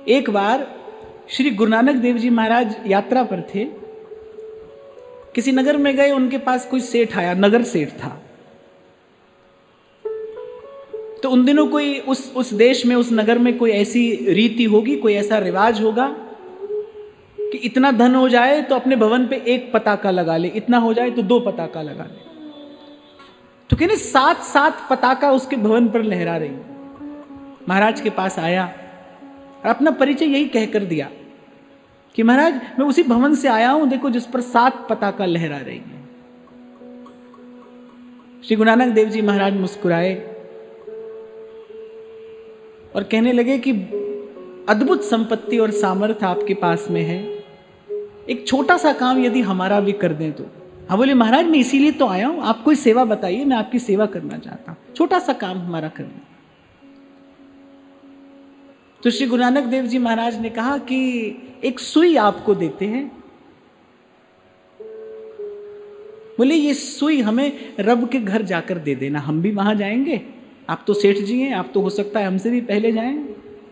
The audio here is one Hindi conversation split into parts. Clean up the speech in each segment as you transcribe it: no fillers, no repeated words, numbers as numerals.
एक बार श्री गुरु नानक देव जी महाराज यात्रा पर थे, किसी नगर में गए, उनके पास कोई सेठ आया, नगर सेठ था। तो उन दिनों कोई उस देश में, उस नगर में कोई ऐसी रीति होगी, कोई ऐसा रिवाज होगा कि इतना धन हो जाए तो अपने भवन पे एक पताका लगा ले, इतना हो जाए तो 2 पताका लगा ले। तो कहने 7 पताका उसके भवन पर लहरा रही। महाराज के पास आया और अपना परिचय यही कहकर दिया कि महाराज मैं उसी भवन से आया हूं, देखो जिस पर 7 पताका लहरा रही है। श्री गुरु नानक देव जी महाराज मुस्कुराए और कहने लगे कि अद्भुत संपत्ति और सामर्थ्य आपके पास में है, एक छोटा सा काम यदि हमारा भी कर दें तो। हाँ बोले महाराज मैं इसीलिए तो आया हूं, आप कोई सेवा बताइए, मैं आपकी सेवा करना चाहता हूं, छोटा सा काम हमारा कर दें। तो श्री गुरु नानक देव जी महाराज ने कहा कि एक सुई आपको देते हैं। बोले ये सुई हमें रब के घर जाकर दे देना, हम भी वहां जाएंगे, आप तो सेठ जी हैं, आप तो हो सकता है हमसे भी पहले जाएं।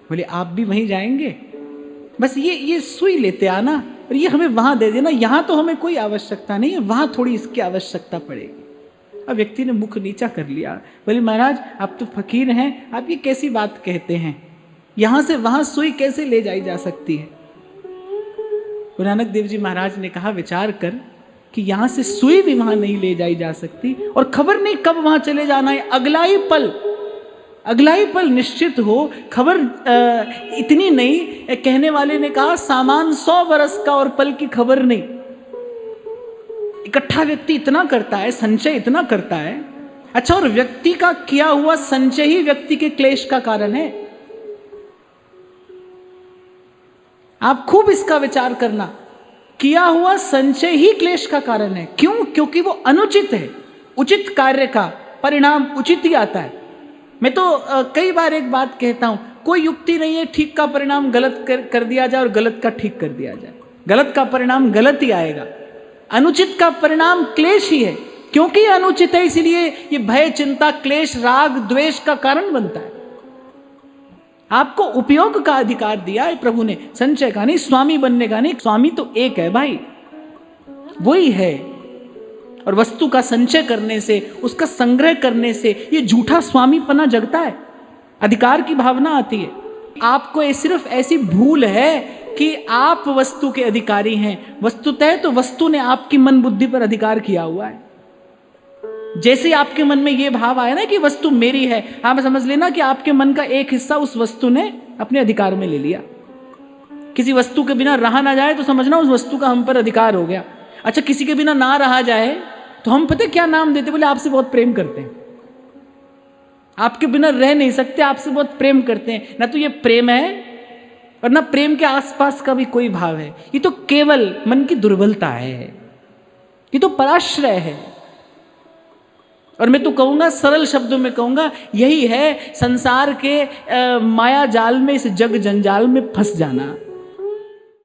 बोले आप भी वहीं जाएंगे, बस ये सुई लेते आना और ये हमें वहां दे देना, यहां तो हमें कोई आवश्यकता नहीं है, वहां थोड़ी इसकी आवश्यकता पड़ेगी। अब व्यक्ति ने मुख नीचा कर लिया। बोले महाराज आप तो फकीर हैं, आप ये कैसी बात कहते हैं, यहां से वहां सुई कैसे ले जाई जा सकती है। गुरु नानक देव जी महाराज ने कहा विचार कर कि यहां से सुई भी वहां नहीं ले जाई जा सकती और खबर नहीं कब वहां चले जाना है, अगला ही पल निश्चित हो, खबर इतनी नहीं। कहने वाले ने कहा सामान 100 बरस का और पल की खबर नहीं। इकट्ठा व्यक्ति इतना करता है, संचय इतना करता है। अच्छा, और व्यक्ति का किया हुआ संचय ही व्यक्ति के क्लेश का कारण है। आप खूब इसका विचार करना, किया हुआ संचय ही क्लेश का कारण है। क्यों? क्योंकि वो अनुचित है। उचित कार्य का परिणाम उचित ही आता है। मैं तो कई बार एक बात कहता हूं, कोई युक्ति नहीं है ठीक का परिणाम गलत कर दिया जाए और गलत का ठीक कर दिया जाए। गलत का परिणाम गलत ही आएगा, अनुचित का परिणाम क्लेश ही है। क्योंकि अनुचित है इसलिए ये भय, चिंता, क्लेश, राग, द्वेष का कारण बनता है। आपको उपयोग का अधिकार दिया है प्रभु ने, संचय का नहीं, स्वामी बनने का नहीं। स्वामी तो एक है भाई, वही है। और वस्तु का संचय करने से, उसका संग्रह करने से ये झूठा स्वामीपना जगता है, अधिकार की भावना आती है। आपको सिर्फ ऐसी भूल है कि आप वस्तु के अधिकारी हैं। वस्तुतः तो वस्तु ने आपकी मन बुद्धि पर अधिकार किया हुआ है। जैसे आपके मन में ये भाव आया ना कि वस्तु मेरी है, आप समझ लेना कि आपके मन का एक हिस्सा उस वस्तु ने अपने अधिकार में ले लिया। किसी वस्तु के बिना रहा ना जाए तो समझना उस वस्तु का हम पर अधिकार हो गया। अच्छा, किसी के बिना ना रहा जाए तो हम पता क्या नाम देते, बोले आपसे बहुत प्रेम करते हैं, आपके बिना रह नहीं सकते, आपसे बहुत प्रेम करते हैं। ना तो ये प्रेम है और ना प्रेम के आसपास का भी कोई भाव है। ये तो केवल मन की दुर्बलता है, ये तो पराश्रय है। और मैं तो कहूंगा, सरल शब्दों में कहूंगा, यही है संसार के माया जाल में, इस जग जंजाल में फंस जाना।